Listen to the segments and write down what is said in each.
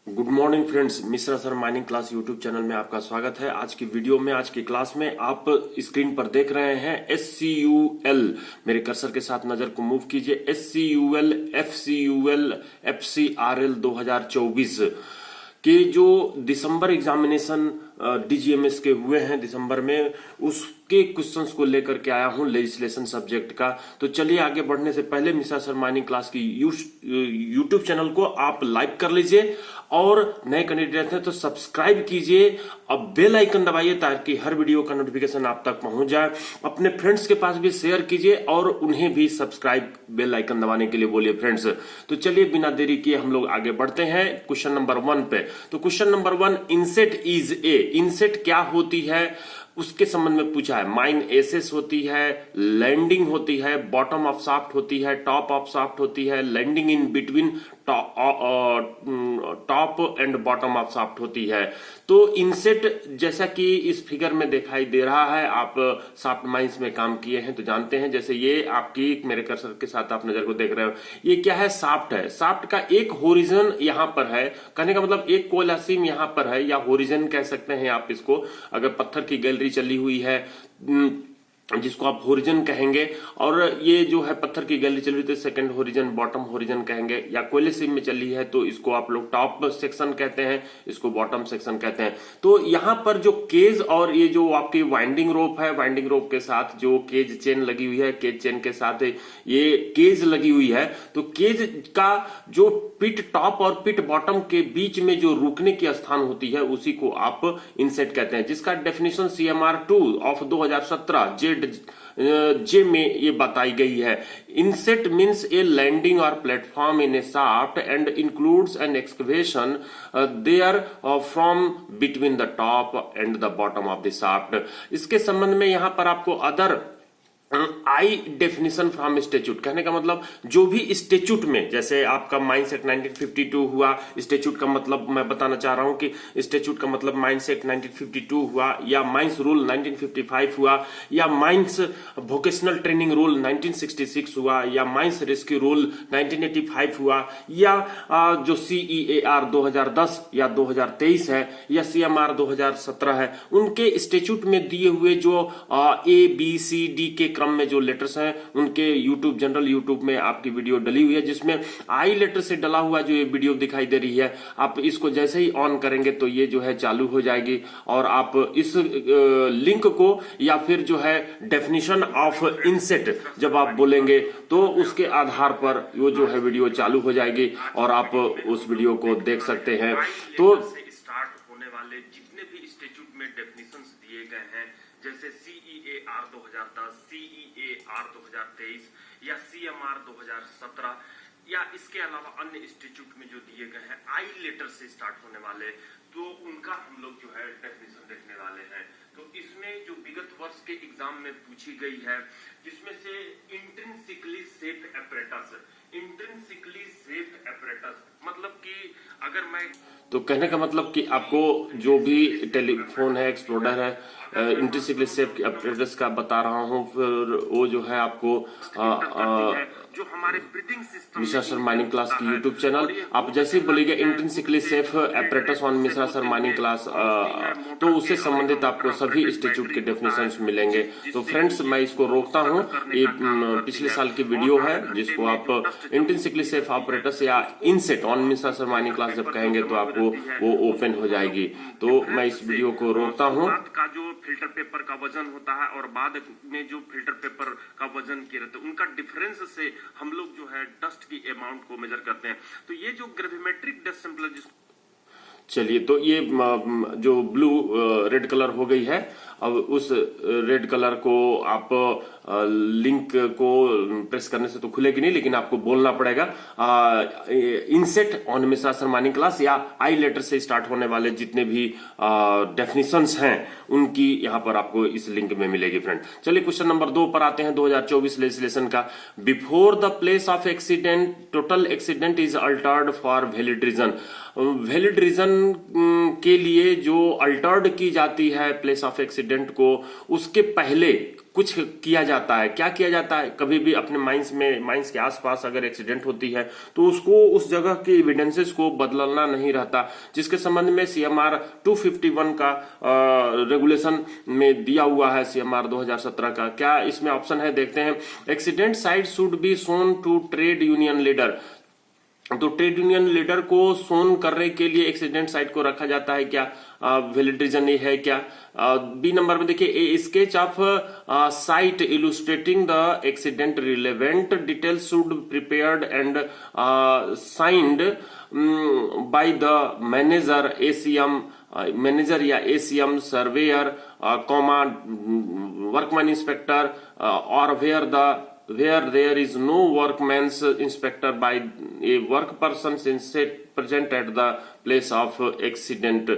Good morning friends, Mishra sir mining class YouTube channel में आपका स्वागत है। आज की वीडियो में, आज की क्लास में आप स्क्रीन पर देख रहे हैं SCUL। मेरे कर्सर के साथ नजर को मूव कीजिए। SCUL FCUL FCRL 2024 के जो दिसंबर एग्जामिनेशन DGMS के हुए हैं दिसंबर में, उसके क्वेश्चंस को लेकर के आया हूं लेजिस्लेशन सब्जेक्ट का। तो चलिए आगे बढ़ने से पहले मिश्रा सर माइनिंग क्लास की यूट्यूब चैनल को आप लाइक कर लीजिए और नए कैंडिडेट हैं तो सब्सक्राइब कीजिए। अब बेल आइकन दबाइए ताकि हर वीडियो का नोटिफिकेशन आप तक पहुंच जाए। अपने फ्रेंड्स के पास भी शेयर कीजिए और उन्हें भी सब्सक्राइब बेल आइकन दबाने के लिए बोलिए फ्रेंड्स। तो चलिए बिना देरी किए हम लोग आगे बढ़ते हैं क्वेश्चन नंबर 1 पे। तो question number 1, inset is A. Inset क्या होती है उसके संबंध में पूछा है। माइन एसेस होती है, लैंडिंग होती है, बॉटम ऑफ शाफ्ट होती है, टॉप ऑफ शाफ्ट होती है, landing in between top and bottom of shaft होती है। तो इनसेट जैसा कि इस फिगर में दिखाई दे रहा है, आप शाफ्ट माइंस में काम किए हैं तो जानते हैं। जैसे ये आपकी मेरे कर्सर के साथ आप नजर को देख रहे हो, ये क्या है? शाफ्ट है। शाफ्ट का एक होरिजन यहां पर है, कहने का मतलब एक कोयला सीम यहां पर है, या होरिजन कह सकते हैं आप इसको। अगर पत्थर की गैलरी चली हुई है जिसको आप होरिजन कहेंगे, और ये जो है पत्थर की गैलरी चल रही है सेकंड होरिजन, बॉटम होरिजन कहेंगे। या कोयले सीम में चली है तो इसको आप लोग टॉप सेक्शन कहते हैं, इसको बॉटम सेक्शन कहते हैं। तो यहां पर जो केज और ये जो आपकी वाइंडिंग रोप है, वाइंडिंग रोप के साथ जो केज चेन लगी हुई है, केज चेन के साथ ये केज लगी हुई है। तो केज का जो पिट टॉप और पिट बॉटम के बीच में जो रुकने की स्थान होती है उसी को आप इनसेट कहते हैं, जिसका डेफिनेशन CMR 2 ऑफ 2017 जे में ये बताई गई है। इनसेट मीन्स ए लैंडिंग और platform in a shaft and includes an excavation there from between the top and the bottom of the shaft. इसके संबंध में यहां पर आपको other I definition from statute, कहने का मतलब जो भी स्टेच्यूट में, जैसे आपका माइंस एक्ट 1952 हुआ, स्टेच्यूट का मतलब मैं बताना चाह रहा हूं कि स्टेच्यूट का मतलब माइंस एक्ट 1952 हुआ, या माइंस रूल 1955 हुआ, या माइंस वोकेशनल ट्रेनिंग रूल 1966 हुआ, या माइंस रेस्क्यू रूल 1985 हुआ, या जो CEAR 2010 या 2023 है, या CMR 2017 है, उनके स्टेच्यूट में दिए हुए जो ABCD के क्रम में जो लेटर्स हैं, उनके यूट्यूब जनरल यूट्यूब में आपकी वीडियो डली हुई है, जिसमें आई लेटर से डला हुआ जो ये वीडियो दिखाई दे रही है। आप इसको जैसे ही ऑन करेंगे तो ये जो है चालू हो जाएगी, और आप इस लिंक को या फिर जो है डेफिनेशन ऑफ इनसेट जब आप बोलेंगे तो उसके आधार पर वो जो है वीडियो चालू हो जाएगी और आप उस वीडियो को देख सकते हैं। तो स्टार्ट होने वाले जितने भी स्टेच्यूट में डेफिनेशंस दिए गए हैं, जैसे CEAR 2010, CEAR 2023 या CMR 2017, या इसके अलावा अन्य इंस्टीट्यूट में जो दिए गए हैं आई लेटर से स्टार्ट होने वाले, तो उनका हम लोग जो है डेफिनेशन देखने वाले हैं। तो इसमें जो विगत वर्ष के एग्जाम में पूछी गई है, जिसमें से intrinsically safe apparatus, intrinsically safe apparatus मतलब कि अगर मैं, तो कहने का मतलब कि आपको जो भी टेलीफोन है, एक्सप्लोरर है, इंट्रिंसिकली सेफ एपरेटस का बता रहा हूं, फिर वो जो है आपको जो हमारे breathing system Mishra sir mining class की यूट्यूब चैनल, आप जैसे ही बोलिएगा intrinsically safe apparatus on Mishra sir mining class, तो उससे संबंधित आपको सभी इंस्टीट्यूट के डेफिनेशंस मिलेंगे। तो फ्रेंड्स, मैं इसको रोकता हूं। ये पिछले साल की वीडियो है जिसको आप इंट्रिंसिकली सेफ ऑपरेटस या inset on Mishra sir mining class जब कहेंगे तो आपको वो ओपन हो जाएगी। तो मैं इस वीडियो को रोकता हूं। का जो फिल्टर पेपर का वजन होता है और बाद में जो फिल्टर पेपर का वजन किए रहते हैं, उनका डिफरेंस से हम लोग जो है डस्ट की अमाउंट को मेजर करते हैं। तो ये जो ग्रेविमेट्रिक डस्ट सैंपल, चलिए, तो ये जो ब्लू रेड कलर हो गई है, अब उस रेड कलर को आप लिंक को प्रेस करने से तो खुलेगी नहीं, लेकिन आपको बोलना पड़ेगा inset on Mishra sir mining class, या आई लेटर से स्टार्ट होने वाले जितने भी डेफिनेशंस हैं उनकी यहाँ पर आपको इस लिंक में मिलेगी फ्रेंड। चलिए क्वेश्चन नंबर 2 पर आते हैं, 2024 लेजिस्लेशन का। Before the place of accident total accident is altered for valid reason. Valid reason के लिए जो अल्टर्ड की जाती है प्लेस ऑफ एक्सीडेंट को, उसके पहले कुछ किया जाता है। क्या किया जाता है, कभी भी अपने माइंस के आसपास अगर एक्सीडेंट होती है तो उसको उस जगह के एविडेंसेस को बदलना नहीं रहता, जिसके संबंध में CMR 251 का रेगुलेशन में दिया हुआ है, CMR 2017 का। क्या इसमें ऑप्शन है, देखते हैं। Accident site should be shown to trade union leader. तो ट्रेड यूनियन लीडर को शोन करने के लिए एक्सीडेंट साइट को रखा जाता है क्या, वैलिड रीजन ये है क्या। बी नंबर में देखिए, a sketch of site illustrating the accident relevant details should prepared and signed by the manager manager या ACM surveyor comma workman inspector और where there is no workman's inspector by a work person present at the place of accident,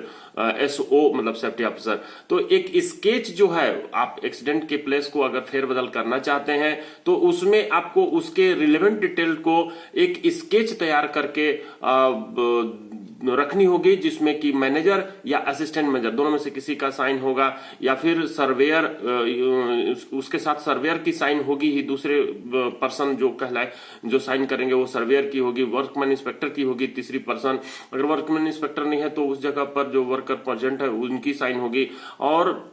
SO मतलब safety officer. तो एक sketch जो है, आप accident के place को अगर फेरबदल करना चाहते हैं तो उसमें आपको उसके रिलेवेंट डिटेल को एक स्केच तैयार करके रखनी होगी, जिसमें कि मैनेजर या असिस्टेंट मैनेजर दोनों में से किसी का साइन होगा, या फिर सर्वेयर, उसके साथ सर्वेयर की साइन होगी ही, दूसरे पर्सन जो कहलाए जो साइन करेंगे वो सर्वेयर की होगी, वर्कमैन इंस्पेक्टर की होगी तीसरी पर्सन। अगर वर्कमैन इंस्पेक्टर नहीं है तो उस जगह पर जो वर्कर प्रेजेंट है उनकी साइन होगी, और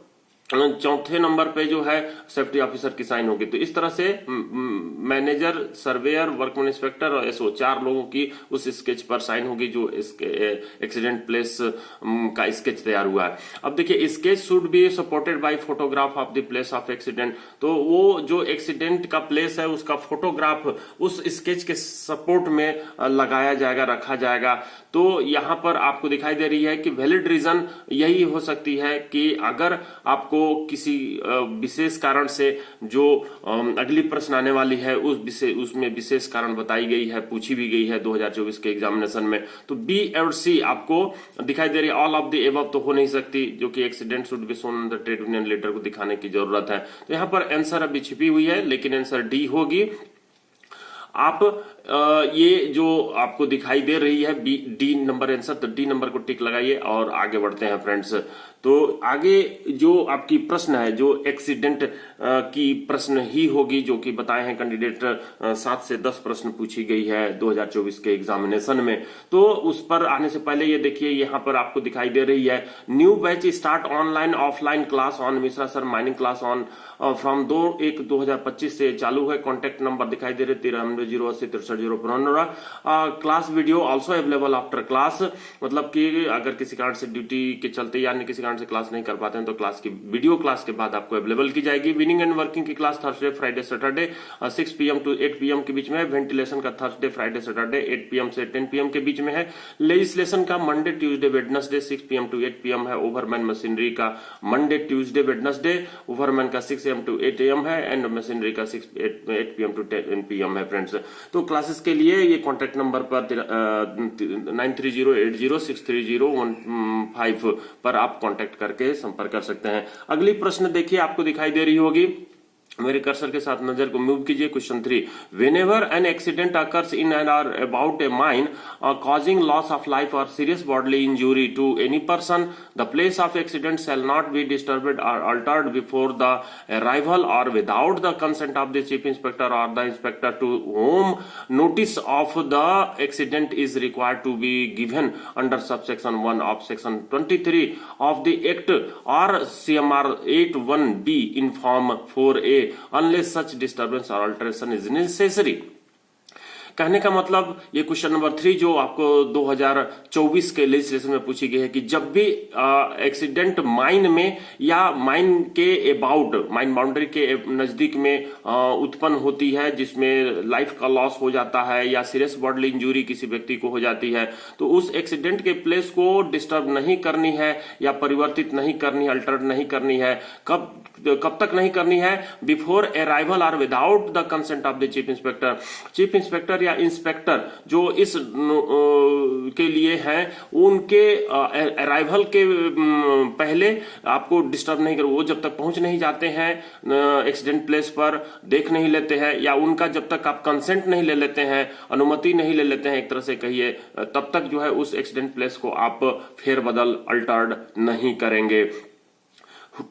चौथे नंबर पे जो है सेफ्टी ऑफिसर की साइन होगी। तो इस तरह से मैनेजर, सर्वेयर, वर्कमैन इंस्पेक्टर और SO 4 लोगों की उस स्केच पर साइन होगी जो एक्सीडेंट प्लेस का स्केच तैयार हुआ है। अब देखिए, sketch should be supported by photograph of the place of accident. तो वो जो एक्सीडेंट का प्लेस है उसका फोटोग्राफ उस स्केच के सपोर्ट में लगाया जाएगा, रखा जाएगा। तो यहां पर आपको दिखाई दे रही है कि वैलिड रीजन यही हो सकती है कि अगर आपको किसी विशेष कारण से, जो अगली प्रश्न आने वाली है उसमें विशेष कारण बताई गई है, पूछी भी गई है 2024 के एग्जामिनेशन में, तो B और C आपको दिखाई दे रही है। ऑल ऑफ द एबव तो हो नहीं सकती, जो कि accident should be shown the trade union leader को दिखाने की जरूरत है। तो यहां पर आंसर अभी छिपी हुई है, लेकिन आंसर D होगी। आप ये जो आपको दिखाई दे रही है डी नंबर आंसर, तो डी नंबर को टिक लगाइए और आगे बढ़ते हैं फ्रेंड्स। तो आगे जो आपकी प्रश्न है, जो एक्सीडेंट की प्रश्न ही होगी, जो कि बताए हैं कैंडिडेट 7 से 10 प्रश्न पूछी गई है 2024 के एग्जामिनेशन में। तो उस पर आने से पहले ये देखिए, यहाँ पर आपको दिखाई दे रही है new batch start online offline class on Mishra sir mining class on from 2/1/2025 से चालू है। कॉन्टेक्ट नंबर दिखाई दे रहे 9308063055। Class video also available after class, मतलब कि अगर किसी कारण से ड्यूटी के चलते या अन्य किसी कारण से क्लास नहीं कर पाते हैं तो क्लास की वीडियो क्लास के बाद आपको अवेलेबल की जाएगी। विनिंग एंड वर्किंग की class Thursday Friday Saturday 6 PM to 8 PM के बीच में है। वेंटिलेशन का थर्सडे फ्राइडे सैटरडे 8 PM से 10 PM के बीच में है। लेजिस्लेशन का Monday Tuesday Wednesday 6 PM to 8 PM है। ओवरमैन मशीनरी का मंडे ट्यूसडे वेडनेसडे, ओवरमैन का 6 AM to 8 AM है, एंड मशीनरी का 8 PM to 10 PM है फ्रेंड्स। तो क्लासेस के लिए ये कॉन्टेक्ट नंबर पर 9308063015 पर आप कॉन्टेक्ट करके संपर्क कर सकते हैं। अगली प्रश्न देखिए, आपको दिखाई दे रही होगी, मेरे कर्सर के साथ नजर को मूव कीजिए। Question 3, whenever an accident occurs in and और about a mine causing loss of life or serious bodily injury to any person, the place of accident shall not be disturbed or altered before the arrival or without the consent of the chief inspector or the inspector to whom notice of the accident is required to be given under subsection 1 of section 23 of the act or CMR 81B in form 4A unless such disturbance or alteration is necessary। कहने का मतलब ये question number 3 जो आपको 2024 के legislation में पूछी गई है कि जब भी एक्सीडेंट माइन में या माइन के अबाउट, माइन बाउंड्री के नजदीक में उत्पन्न होती है, जिसमें लाइफ का लॉस हो जाता है या सीरियस बॉडली इंजरी किसी व्यक्ति को हो जाती है, तो उस एक्सीडेंट के प्लेस को डिस्टर्ब नहीं करनी है या परिवर्तित नहीं करनी, अल्टर नहीं करनी है। कब तक नहीं करनी है? बिफोर अराइवल और without the consent of the chief inspector. Chief inspector या इंस्पेक्टर जो इस के लिए हैं, उनके अराइवल के पहले आपको डिस्टर्ब नहीं करो। वो जब तक पहुंच नहीं जाते हैं एक्सीडेंट प्लेस पर, देख नहीं लेते हैं, या उनका जब तक आप कंसेंट नहीं ले लेते हैं, अनुमति नहीं ले लेते हैं एक तरह से कहिए, तब तक जो है उस एक्सीडेंट प्लेस को आप फेरबदल अल्टर्ड नहीं करेंगे।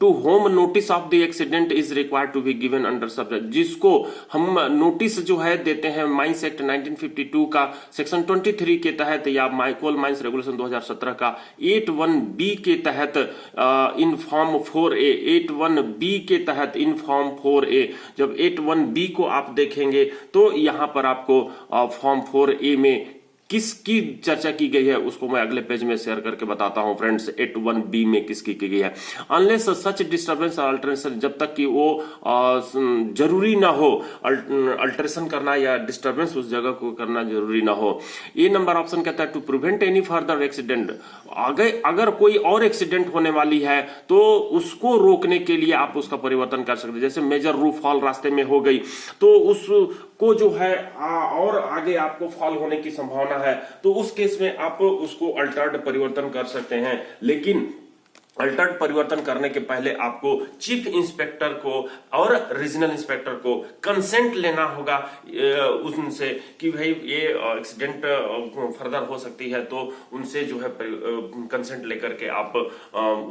To whom notice of the accident is required to be given under subject, जिसको हम नोटिस जो है देते हैं माइंस एक्ट 1952 का सेक्शन 23 के तहत या कोल माइंस रेगुलेशन 2017 का 81B के तहत इन फॉर्म 4A 81B के तहत इन फॉर्म 4A, जब 81B को आप देखेंगे तो यहां पर आपको फॉर्म 4A में किसकी चर्चा की गई है उसको मैं अगले पेज में शेयर करके बताता हूं फ्रेंड्स। 81B में किसकी की गई है। अनलेस सच डिस्टर्बेंस और अल्टरेशन, जब तक कि वो जरूरी ना हो, अल्टरेशन करना या डिस्टर्बेंस उस जगह को करना जरूरी ना हो। ये नंबर ऑप्शन कहता है to prevent any further accident, अगर कोई और एक्सीडेंट होने वाली है तो उसको रोकने के लिए आप उसका परिवर्तन कर सकते हैं। जैसे मेजर रूफ फॉल रास्ते में हो गई तो उसको जो है और आगे आपको फॉल होने की संभावना है, तो उस केस में आप उसको अल्टर्ड परिवर्तन कर सकते हैं। लेकिन अल्टर्ड परिवर्तन करने के पहले आपको चीफ इंस्पेक्टर को और रीजनल इंस्पेक्टर को कंसेंट लेना होगा उनसे कि भाई ये एक्सीडेंट फर्दर हो सकती है, तो उनसे जो है कंसेंट लेकर के आप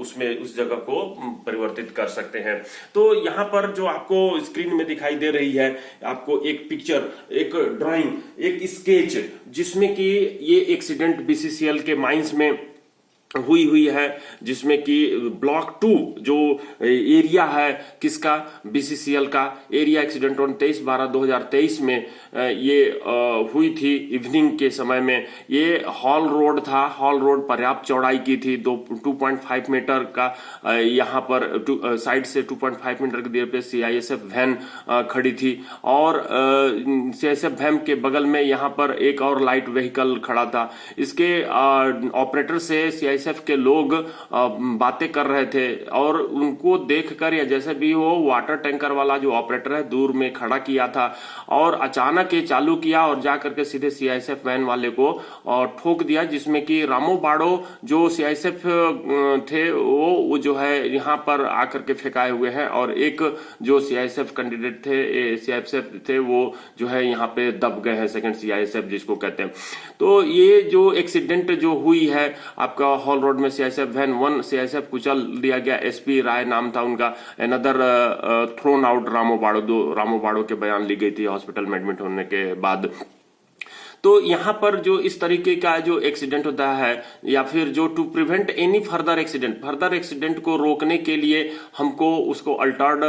उसमें उस जगह को परिवर्तित कर सकते हैं। तो यहाँ पर जो आपको स्क्रीन में दिखाई दे रही है आपको एक पिक्चर, एक ड्राइंग, एक स्केच, जिसमें कि ये एक्सीडेंट बीसीसीएल के माइंस में हुई है, जिसमें कि ब्लॉक 2 जो एरिया है किसका, बीसीसीएल का एरिया एक्सीडेंट ऑन 23/12/2023 में ये हुई थी इवनिंग के समय में। ये हॉल रोड था, हॉल रोड पर्याप्त चौड़ाई की थी, 2.5 मीटर का यहाँ पर साइड से 2.5 मीटर की दूरी पे सीआईएसएफ वैन खड़ी थी और सीआईएसएफ वैन के बगल में यहाँ पर एक और लाइट व्हीकल खड़ा था। इसके ऑपरेटर से सीआईएसएफ के लोग बातें कर रहे थे और उनको देखकर या जैसे भी हो वाटर टैंकर वाला जो ऑपरेटर है दूर में खड़ा किया था और अचानक ये चालू किया और जाकर के सीधे सीआईएसएफ वैन वाले को ठोक दिया, जिसमें कि रामो बाड़ो जो सीआईएसएफ थे वो जो है यहाँ पर आकर के फेंकाए हुए हैं और एक जो सीआईएसएफ कैंडिडेट थे, सीआईएसएफ थे, वो जो है यहाँ पे दब गए हैं, सेकंड सीआईएसएफ जिसको कहते हैं। तो ये जो एक्सीडेंट जो हुई है आपका हॉल रोड में, सीआईएसएफ वैन 1 सीआईएसएफ कुचल दिया गया, एसपी राय नाम था उनका, अनदर थ्रोन आउट रामो बाड़ो, 2 रामो बाड़ो के बयान ली गई थी हॉस्पिटल में एडमिट होने के बाद। तो यहाँ पर जो इस तरीके का जो एक्सीडेंट होता है या फिर जो to prevent any further accident को रोकने के लिए हमको उसको अल्टर्ड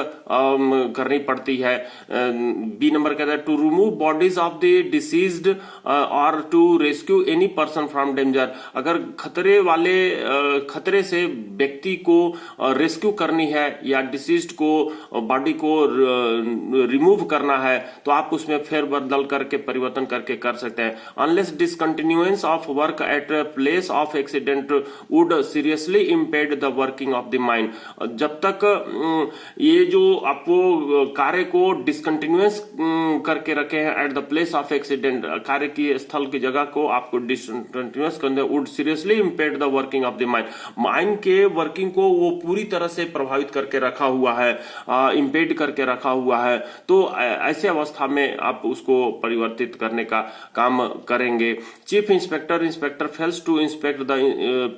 करनी पड़ती है। बी नंबर कहता है to remove bodies of the deceased और to rescue any person from danger, अगर खतरे से व्यक्ति को रेस्क्यू करनी है या डिसीज्ड को बॉडी को रिमूव करना है तो आप उसमें फेरबदल करके परिवर्तन करके कर सकते हैं। Unless discontinuance of work at a place of accident would seriously impede the working of the mine, जब तक ये जो आपको कार्य को डिसकंटिन्यूस करके रखे हैं eight the place of accident, कार्य की स्थल की जगह को आपको डिसकंटिन्यूस करने would seriously इम्पेड the working of the mine, mine के वर्किंग को वो पूरी तरह से प्रभावित करके रखा हुआ है, इम्पेड करके रखा हुआ है। तो ऐसे अवस्था में आप उसको परिवर्तित करने का काम करेंगे। Chief inspector fails to inspect the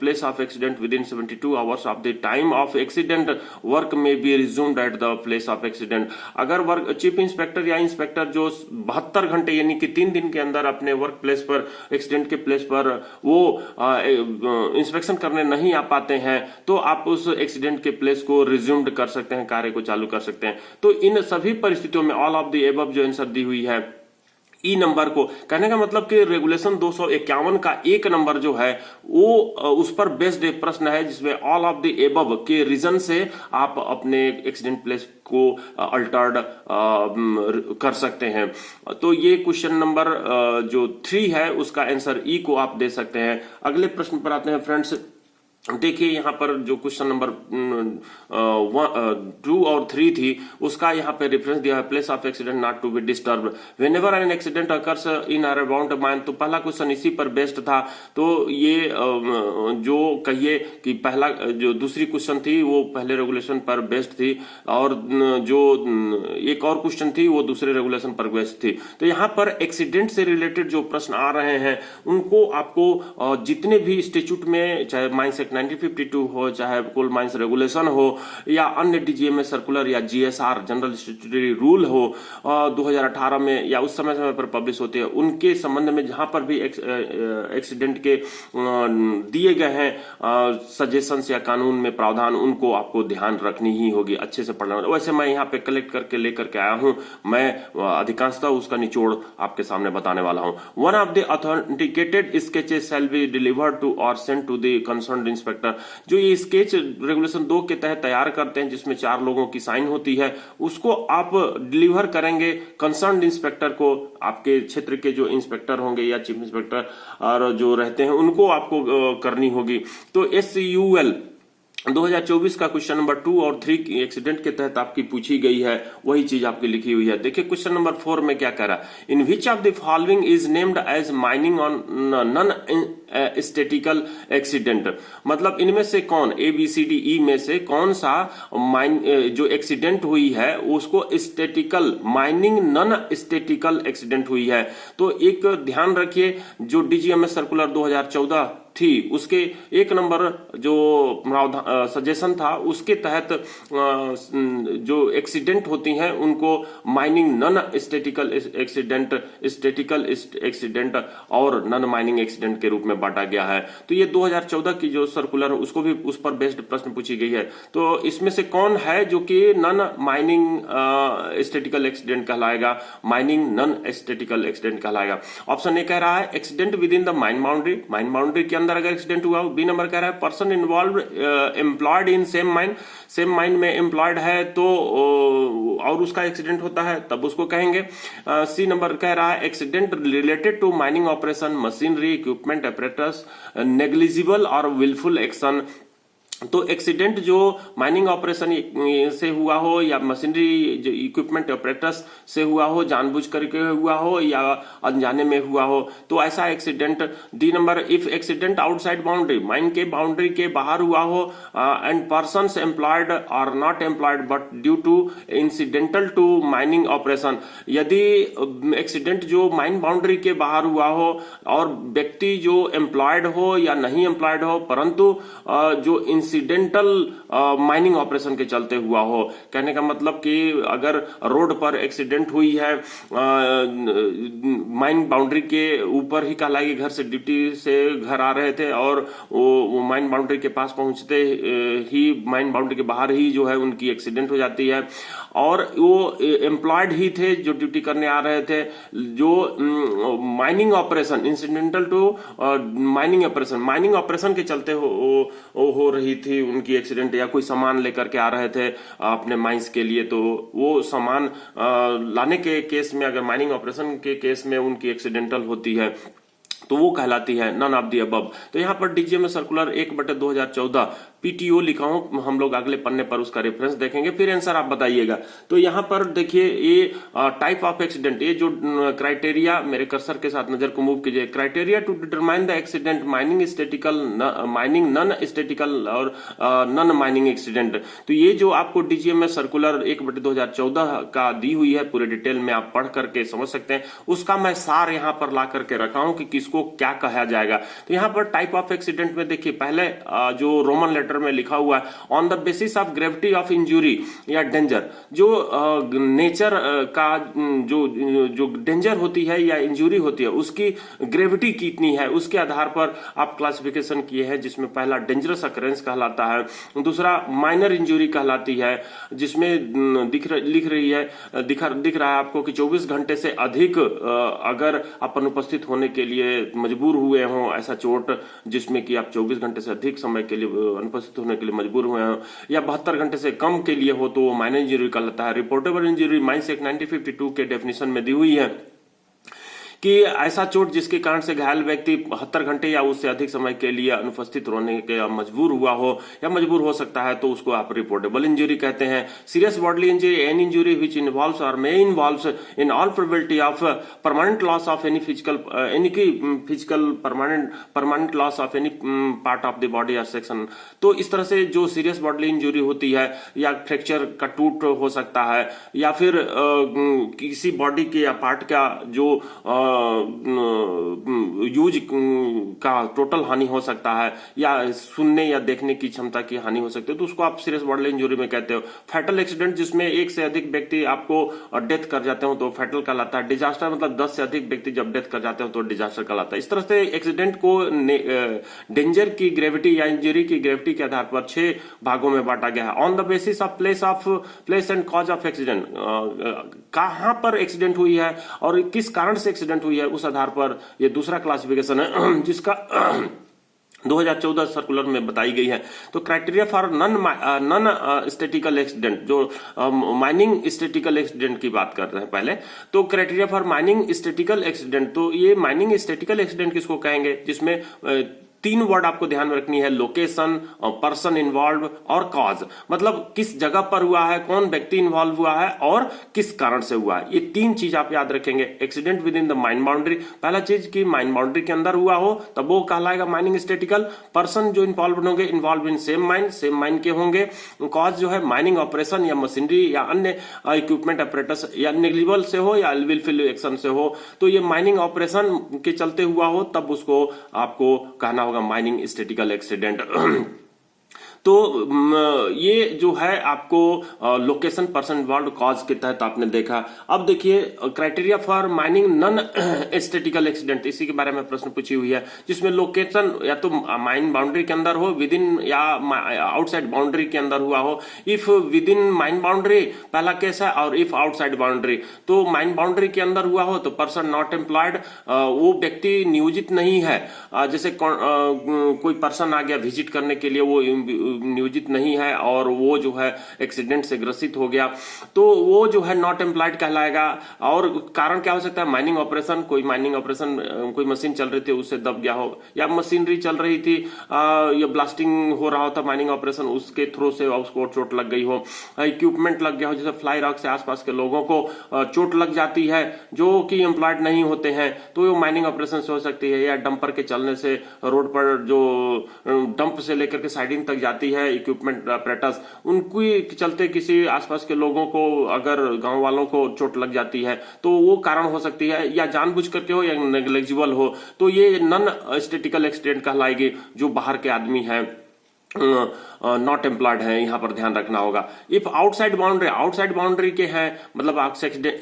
place of accident within 72 hours of the time of accident, work may be resumed at the place of accident. अगर वर्क चीफ इंस्पेक्टर या इंस्पेक्टर जो 72 घंटे यानी कि 3 दिन के अंदर अपने वर्क प्लेस पर, एक्सीडेंट के प्लेस पर वो इंस्पेक्शन करने नहीं आ पाते हैं तो आप उस एक्सीडेंट के प्लेस को रिज्यूम्ड कर सकते हैं, कार्य को चालू कर सकते हैं। तो इन सभी परिस्थितियों में ऑल ऑफ द एबव जो आंसर दी हुई है ई नंबर को, कहने का मतलब कि रेगुलेशन 251 का 1 नंबर जो है वो उस पर बेस्ड एक प्रश्न है जिसमें ऑल ऑफ द एबव के रीजन से आप अपने एक्सीडेंट प्लेस को अल्टर्ड कर सकते हैं। तो ये क्वेश्चन नंबर जो 3 है उसका आंसर ई को आप दे सकते हैं। अगले प्रश्न पर आते हैं फ्रेंड्स। देखिए यहाँ पर जो क्वेश्चन नंबर 2 और 3 थी उसका यहाँ पे रेफरेंस दिया है, place of accident not to be disturb whenever an accident occurs in और अराउंड माइन। तो पहला क्वेश्चन इसी पर बेस्ड था। तो ये जो कहिए कि पहला जो दूसरी क्वेश्चन थी वो पहले रेगुलेशन पर बेस्ड थी और जो एक और क्वेश्चन थी वो दूसरे रेगुलेशन पर बेस्ड थी। तो यहाँ पर एक्सीडेंट से रिलेटेड जो प्रश्न आ रहे हैं उनको आपको जितने भी इंस्टीट्यूट में चाहे माइंस एक्ट एक्ट 1952 हो, चाहे कोल माइंस रेगुलेशन हो, या अन्य डीजीएमए सर्कुलर या जीएसआर जनरल स्टैट्यूटरी रूल हो 2018 में या उस समय पर पब्लिश होते हैं, उनके संबंध में जहां पर भी एक्सीडेंट के दिए गए हैं सजेशंस या कानून में प्रावधान, उनको आपको ध्यान रखनी ही होगी, अच्छे से पढ़ना। वैसे मैं यहाँ पे कलेक्ट करके लेकर के आया हूँ, मैं अधिकांशतः उसका निचोड़ आपके सामने बताने वाला हूँ। One of the authenticated sketches shall be delivered to और send to the concerned inspector. जो ये स्केच रेगुलेशन 2 के तहत तैयार करते हैं, जिसमें 4 लोगों की साइन होती है, उसको आप डिलीवर करेंगे कंसर्न्ड इंस्पेक्टर को। आपके क्षेत्र के जो इंस्पेक्टर होंगे या चीफ इंस्पेक्टर और जो रहते हैं, उनको आपको करनी होगी। तो SCUL 2024 का क्वेश्चन नंबर 2 और 3 एक्सीडेंट के तहत आपकी पूछी गई है, वही चीज आपकी लिखी हुई है। देखिए क्वेश्चन नंबर 4 में क्या कह रहा है, in which of the following is named as mining on non statical accident. मतलब इनमें से कौन, ABCDE में से कौन सा माइन जो एक्सीडेंट हुई है उसको statistical, mining non statical accident हुई है। तो एक ध्यान रखिए, जो DGMS सर्कुलर 2014 थी, उसके 1 नंबर जो सजेशन था, उसके तहत जो एक्सीडेंट होती हैं उनको mining non statical accident, statistical accident और नॉन माइनिंग एक्सीडेंट के रूप में बांटा गया है। तो ये 2014 की जो सर्कुलर है उसको भी उस पर बेस्ड प्रश्न पूछी गई है। तो इसमें से कौन है जो कि नॉन माइनिंग स्टैटिकल एक्सीडेंट कहलाएगा, माइनिंग नॉन स्टैटिकल एक्सीडेंट कहलाएगा। ऑप्शन ए कह रहा है accident with in the mine boundary, mine boundary के अंदर अगर एक्सीडेंट हुआ। बी नंबर कह रहा है person involve employed in same mine, same mine में एम्प्लॉयड है तो और उसका एक्सीडेंट होता है तब उसको कहेंगे। सी नंबर कह रहा है accident related to mining operation, machinery, equipment, apparatus, negligible और विलफुल एक्शन। तो एक्सीडेंट जो माइनिंग ऑपरेशन से हुआ हो या मशीनरी इक्विपमेंट ऑपरेटर्स से हुआ हो, जानबूझ करके हुआ हो या अनजाने में हुआ हो, तो ऐसा accident. D number if accident outside boundary, mine के बाउंड्री के बाहर हुआ हो एंड पर्सन्स एम्प्लॉयड और not employed but due to incidental to mining operation. यदि एक्सीडेंट जो माइन बाउंड्री के बाहर हुआ हो और व्यक्ति जो एम्प्लॉयड हो या नहीं एम्प्लॉयड हो, परंतु जो इंसिडेंटल माइनिंग ऑपरेशन के चलते हुआ हो। कहने का मतलब कि अगर रोड पर एक्सीडेंट हुई है माइन बाउंड्री के ऊपर ही कहलाएगी, घर से ड्यूटी से घर आ रहे थे और वो माइन बाउंड्री के पास पहुंचते ही माइन बाउंड्री के बाहर ही जो है उनकी एक्सीडेंट हो जाती है, और वो एम्प्लॉयड ही थे जो ड्यूटी करने आ रहे थे। जो mining operation incidental to mining operation के चलते हो रही थी उनकी एक्सीडेंट, या कोई सामान लेकर के आ रहे थे अपने माइंस के लिए, तो वो सामान लाने के केस में, अगर माइनिंग ऑपरेशन के केस में उनकी एक्सीडेंटल होती है तो वो कहलाती है नन ऑफ द अबव। तो यहाँ पर DGMS सर्कुलर 1/2014 PTO लिखा हूं, हम लोग अगले पन्ने पर उसका रेफरेंस देखेंगे, फिर आंसर आप बताइएगा। तो यहाँ पर देखिए ये टाइप ऑफ एक्सीडेंट, ये जो क्राइटेरिया, मेरे कर्सर के साथ नजर को मूव कीजिए, criteria to determine the accident, mining statical, mining non statical और नॉन माइनिंग एक्सीडेंट। तो ये जो आपको DGMS सर्कुलर 1/2014 का दी हुई है, पूरे डिटेल में आप पढ़ करके समझ सकते हैं, उसका मैं सार यहाँ पर ला करके रखा हूं कि किसको क्या कहा जाएगा। तो यहाँ पर टाइप ऑफ एक्सीडेंट में देखिए पहले जो रोमन लेटर में लिखा हुआ है, on the basis of gravity of injury या डेंजर, जो नेचर का जो डेंजर होती है या इंजुरी होती है उसकी ग्रेविटी कितनी है, उसके आधार पर आप क्लासिफिकेशन किए हैं, जिसमें पहला डेंजरस अकरेंस कहलाता है, दूसरा माइनर इंजुरी कहलाती है, जिसमें दिख रहा है आपको कि 24 घंटे से अधिक अगर आप अनुपस्थित होने के लिए मजबूर हुए हों, ऐसा चोट जिसमें कि आप 24 घंटे से अधिक समय के लिए अनुपस्थित होने के लिए मजबूर हुए हों, या 72 घंटे से कम के लिए हो तो वो माइनर इंजरी कहलाता है। रिपोर्टेबल इंजरी माइंस एक्ट 1952 के डेफिनेशन में दी हुई है कि ऐसा चोट जिसके कारण से घायल व्यक्ति 72 घंटे या उससे अधिक समय के लिए अनुपस्थित रहने के मजबूर हुआ हो या मजबूर हो सकता है, तो उसको आप रिपोर्टेबल इंजरी कहते हैं। Serious bodily injury, any injury which involves और may involves in all probability of permanent loss of any physical permanent loss of any part of the body और सेक्शन। तो इस तरह से जो सीरियस बॉडली इंजरी होती है, या फ्रैक्चर का टूट हो सकता है, या फिर किसी बॉडी के या पार्ट का जो यूज का टोटल हानि हो सकता है, या सुनने या देखने की क्षमता की हानि हो सकती है, तो उसको आप सीरियस बॉडीली इंजरी में कहते हो। फैटल एक्सीडेंट जिसमें एक से अधिक व्यक्ति आपको डेथ कर जाते हो तो फैटल कहलाता है। डिजास्टर मतलब 10 से अधिक व्यक्ति जब डेथ कर जाते हो तो डिजास्टर कहलाता है। इस तरह से एक्सीडेंट को डेंजर की ग्रेविटी या इंजरी की ग्रेविटी के आधार पर 6 भागों में बांटा गया है। On the basis of place and cause of accident, कहां पर एक्सीडेंट हुई है और किस कारण से एक्सीडेंट हुई है, उस आधार पर यह दूसरा क्लासिफिकेशन है जिसका 2014 सर्कुलर में बताई गई है। तो criteria for non statical accident, जो माइनिंग स्टैटिकल एक्सीडेंट की बात कर रहे हैं पहले, तो criteria for mining statistical accident, तो ये माइनिंग स्टैटिकल एक्सीडेंट किसको कहेंगे, जिसमें 3 वर्ड आपको ध्यान में रखनी है, लोकेशन, पर्सन इन्वॉल्व और कॉज, मतलब किस जगह पर हुआ है, कौन व्यक्ति इन्वॉल्व हुआ है और किस कारण से हुआ है। ये 3 चीज आप याद रखेंगे। Accident with in the mine boundary, पहला चीज कि माइन बाउंड्री के अंदर हुआ हो तब वो कहलाएगा माइनिंग स्टैटिकल। पर्सन जो इन्वॉल्व होंगे, इन्वॉल्व इन सेम माइन के होंगे। कॉज जो है माइनिंग ऑपरेशन या मशीनरी या अन्य इक्विपमेंट ऑपरेटर्स या नेग्लिजिबल से हो या विलफुल एक्शन से हो, तो ये माइनिंग ऑपरेशन के चलते हुआ हो तब उसको आपको कहना होगा माइनिंग स्टैटिकल एक्सीडेंट। तो ये जो है आपको लोकेशन, पर्सन इन्वॉल्व, कॉज के तहत आपने देखा। अब देखिए criteria for mining non statical accident, इसी के बारे में प्रश्न पूछी हुई है, जिसमें लोकेशन या तो माइन बाउंड्री के अंदर हो, विद इन या आउटसाइड बाउंड्री के अंदर हुआ हो। If with in mine boundary पहला केस है, और इफ आउटसाइड बाउंड्री, तो माइन बाउंड्री के अंदर हुआ हो तो पर्सन नॉट एम्प्लॉयड, वो व्यक्ति नियोजित नहीं है। जैसे कोई पर्सन आ गया विजिट करने के लिए, वो नियोजित नहीं है और वो जो है एक्सीडेंट से ग्रसित हो गया, तो वो जो है नॉट एम्प्लॉयड कहलाएगा। और कारण क्या हो सकता है, माइनिंग ऑपरेशन, कोई माइनिंग ऑपरेशन, कोई मशीन चल रही थी उससे दब गया हो, या मशीनरी चल रही थी या ब्लास्टिंग हो रहा था माइनिंग ऑपरेशन, उसके थ्रू से उसको चोट लग गई हो। इक्विपमेंट लग गया हो, जैसे फ्लाई रॉक से आसपास के लोगों को चोट लग जाती है जो कि एम्प्लॉयड नहीं होते हैं, तो वो माइनिंग ऑपरेशन से हो सकती है। या डंपर के चलने से रोड पर जो डंप से लेकर के साइडिंग तक जाती है इक्विपमेंट ऑपरेटर्स, उनके चलते किसी आसपास के लोगों को, अगर गांव वालों को चोट लग जाती है तो वो कारण हो सकती है, या जानबूझ करके हो या नेग्लिजिबल हो, तो ये नॉन स्टैटिकल एक्सीडेंट कहलाएगी, जो बाहर के आदमी है, नॉट एम्प्लॉयड है, यहां पर ध्यान रखना होगा। इफ आउटसाइड बाउंड्री के हैं, मतलब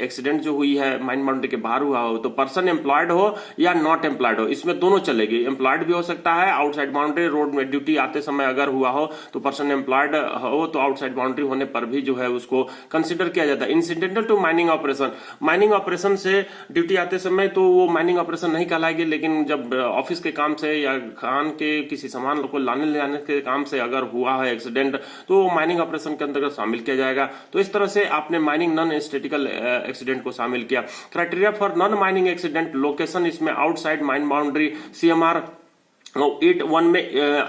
एक्सीडेंट जो हुई है माइन बाउंड्री के बाहर हुआ हो, तो पर्सन एम्प्लॉयड हो या नॉट एम्प्लॉयड हो, इसमें दोनों चलेगी। एम्प्लॉयड भी हो सकता है, आउटसाइड बाउंड्री रोड में ड्यूटी आते समय अगर हुआ हो तो पर्सन एम्प्लॉयड हो, तो आउटसाइड बाउंड्री होने पर भी जो है उसको कंसिडर किया जाता है। इंसिडेंटल टू माइनिंग ऑपरेशन से ड्यूटी आते समय तो वो माइनिंग ऑपरेशन नहीं कहलाएगी, लेकिन जब ऑफिस के काम से या खान के किसी सामान को लाने ले जाने के काम से अगर हुआ है एक्सीडेंट, तो माइनिंग ऑपरेशन के अंतर्गत शामिल किया जाएगा। तो इस तरह से आपने माइनिंग नॉन स्टैटिकल एक्सीडेंट को शामिल किया। Criteria for non mining accident, location, इसमें आउटसाइड माइन बाउंड्री, CMR 8(1) में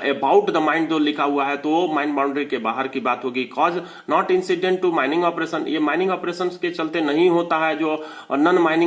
अबाउट द माइन जो लिखा हुआ है तो माइन बाउंड्री के बाहर की बात होगी। Cause not incident to mining operation, ये माइनिंग ऑपरेशन के चलते नहीं होता है, जो नॉन माइनिंग